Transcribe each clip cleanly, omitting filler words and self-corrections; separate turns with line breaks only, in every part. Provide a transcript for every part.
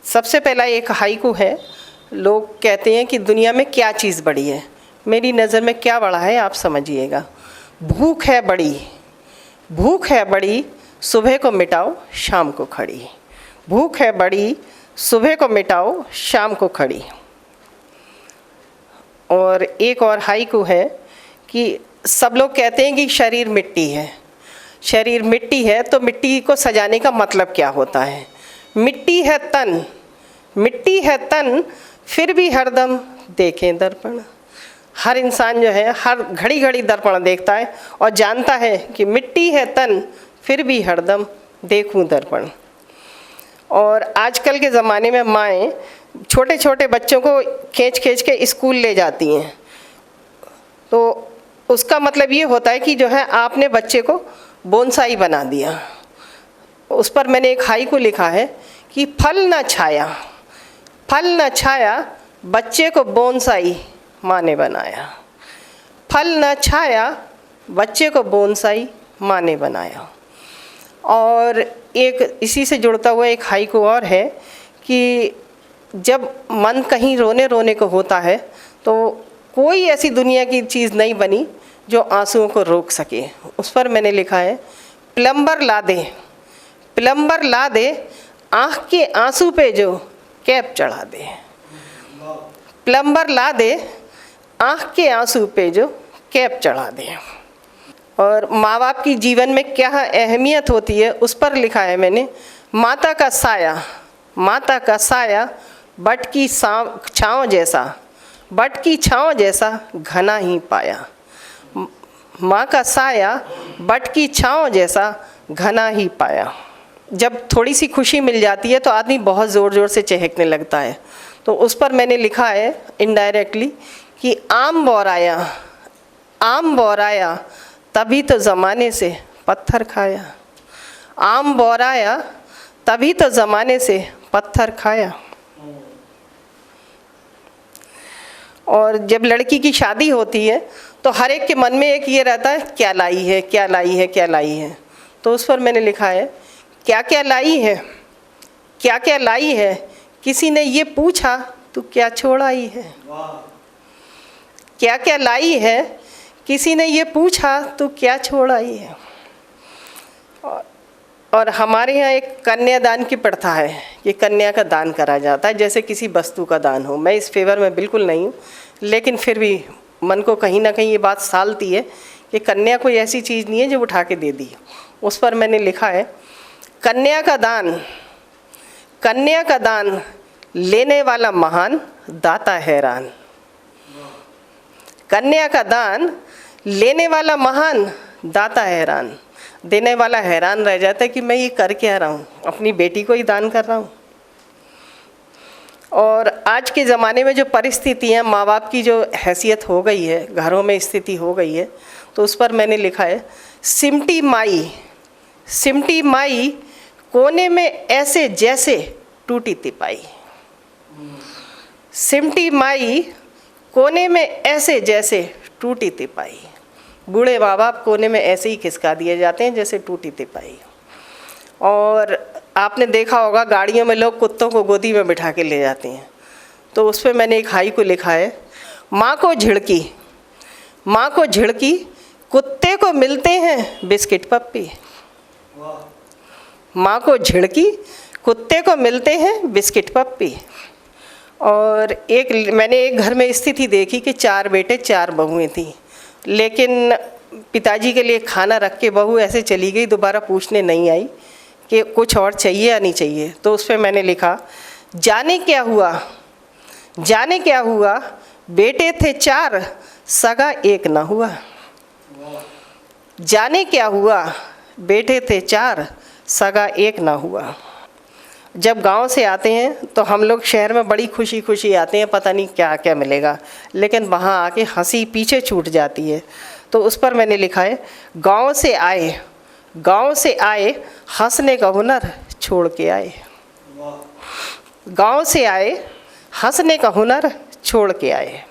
सबसे पहला एक हाइकू है। लोग कहते हैं कि दुनिया में क्या चीज़ बड़ी है, मेरी नज़र में क्या बड़ा है आप समझिएगा। भूख है बड़ी, भूख है बड़ी, सुबह को मिटाओ शाम को खड़ी। भूख है बड़ी, सुबह को मिटाओ शाम को खड़ी। और एक और हाइकू है कि सब लोग कहते हैं कि शरीर मिट्टी है, शरीर मिट्टी है तो मिट्टी को सजाने का मतलब क्या होता है। मिट्टी है तन, मिट्टी है तन, फिर भी हरदम देखें दर्पण। हर इंसान जो है हर घड़ी घड़ी दर्पण देखता है और जानता है कि मिट्टी है तन, फिर भी हरदम देखूं दर्पण। और आजकल के ज़माने में माएँ छोटे छोटे बच्चों को खींच खींच के स्कूल ले जाती हैं, तो उसका मतलब ये होता है कि जो है आपने बच्चे को बोनसाई बना दिया। उस पर मैंने एक हाइकू लिखा है कि फल न छाया, फल न छाया, बच्चे को बोनसाई माँ ने बनाया। फल न छाया, बच्चे को बोनसाई माँ ने बनाया। और एक इसी से जुड़ता हुआ एक हाइकू और है कि जब मन कहीं रोने रोने को होता है तो कोई ऐसी दुनिया की चीज़ नहीं बनी जो आंसुओं को रोक सके। उस पर मैंने लिखा है प्लम्बर ला दे, प्लम्बर ला दे, आँख के आंसू पे जो कैप चढ़ा दे। प्लम्बर ला दे, आँख के आंसू पे जो कैप चढ़ा दे। और माँ बाप की जीवन में क्या अहमियत होती है उस पर लिखा है मैंने, माता का साया, माता का साया, बट की छाँव जैसा, बट की छाँव जैसा घना ही पाया। माँ का साया बट की छाँव जैसा घना ही पाया। जब थोड़ी सी खुशी मिल जाती है तो आदमी बहुत ज़ोर ज़ोर से चहकने लगता है। तो उस पर मैंने लिखा है इनडायरेक्टली कि आम बौराया, आम बौराया, तभी तो ज़माने से पत्थर खाया। आम बौराया, तभी तो ज़माने से पत्थर खाया। और जब लड़की की शादी होती है तो हर एक के मन में एक ये रहता है क्या लाई है, क्या लाई है, क्या लाई है। तो उस पर मैंने लिखा है क्या क्या लाई है, क्या क्या लाई है, किसी ने ये पूछा तू क्या छोड़ आई है। क्या क्या लाई है, किसी ने ये पूछा तू क्या छोड़ आई है। और हमारे यहाँ एक कन्यादान की प्रथा है कि कन्या का दान करा जाता है जैसे किसी वस्तु का दान हो। मैं इस फेवर में बिल्कुल नहीं हूँ, लेकिन फिर भी मन को कहीं ना कहीं ये बात सालती है कि कन्या कोई ऐसी चीज़ नहीं है जो उठा के दे दी। उस पर मैंने लिखा है कन्या का दान, कन्या का दान, लेने वाला महान, दाता हैरान। कन्या का दान, लेने वाला महान, दाता हैरान। देने वाला हैरान रह जाता है कि मैं ये कर क्या रहा हूँ, अपनी बेटी को ही दान कर रहा हूँ। और आज के ज़माने में जो परिस्थितियाँ, माँ बाप की जो हैसियत हो गई है, घरों में स्थिति हो गई है, तो उस पर मैंने लिखा है सिमटी माई, सिमटी माई, कोने में ऐसे जैसे टूटी तिपाई। सिमटी माई, कोने में ऐसे जैसे टूटी तिपाई। बूढ़े माँ बाप कोने में ऐसे ही खिसका दिए जाते हैं जैसे टूटी तिपाई। और आपने देखा होगा गाड़ियों में लोग कुत्तों को गोदी में बिठा के ले जाते हैं, तो उस पर मैंने एक हाइकू लिखा है माँ को झिड़की, माँ को झिड़की, कुत्ते को मिलते हैं बिस्किट पप्पी। माँ को झिड़की, कुत्ते को मिलते हैं बिस्किट पप्पी। और मैंने एक घर में स्थिति देखी कि 4 बेटे 4 बहुएं थीं, लेकिन पिताजी के लिए खाना रख के बहू ऐसे चली गई, दोबारा पूछने नहीं आई कि कुछ और चाहिए या नहीं चाहिए। तो उस पर मैंने लिखा जाने क्या हुआ, जाने क्या हुआ, बेटे थे 4 सगा एक ना हुआ। जाने क्या हुआ, बेटे थे 4 सगा एक ना हुआ। जब गांव से आते हैं तो हम लोग शहर में बड़ी खुशी खुशी आते हैं, पता नहीं क्या क्या मिलेगा, लेकिन वहाँ आके हंसी पीछे छूट जाती है। तो उस पर मैंने लिखा है गांव से आए, गांव से आए, हंसने का हुनर छोड़ के आए। गांव से आए, हंसने का हुनर छोड़ के आए।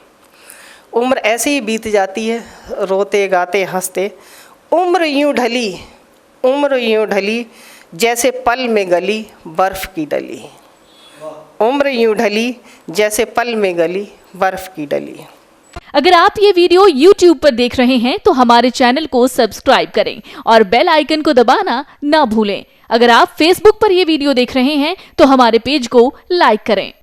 उम्र ऐसे ही बीत जाती है, रोते गाते हंसते। उम्र यूँ ढली, उम्र यूँ ढली, जैसे पल में गली बर्फ़ की डली। उम्र यूं ढली जैसे पल में गली बर्फ की डली।
अगर आप ये वीडियो YouTube पर देख रहे हैं तो हमारे चैनल को सब्सक्राइब करें और बेल आइकन को दबाना ना भूलें। अगर आप Facebook पर ये वीडियो देख रहे हैं तो हमारे पेज को लाइक करें।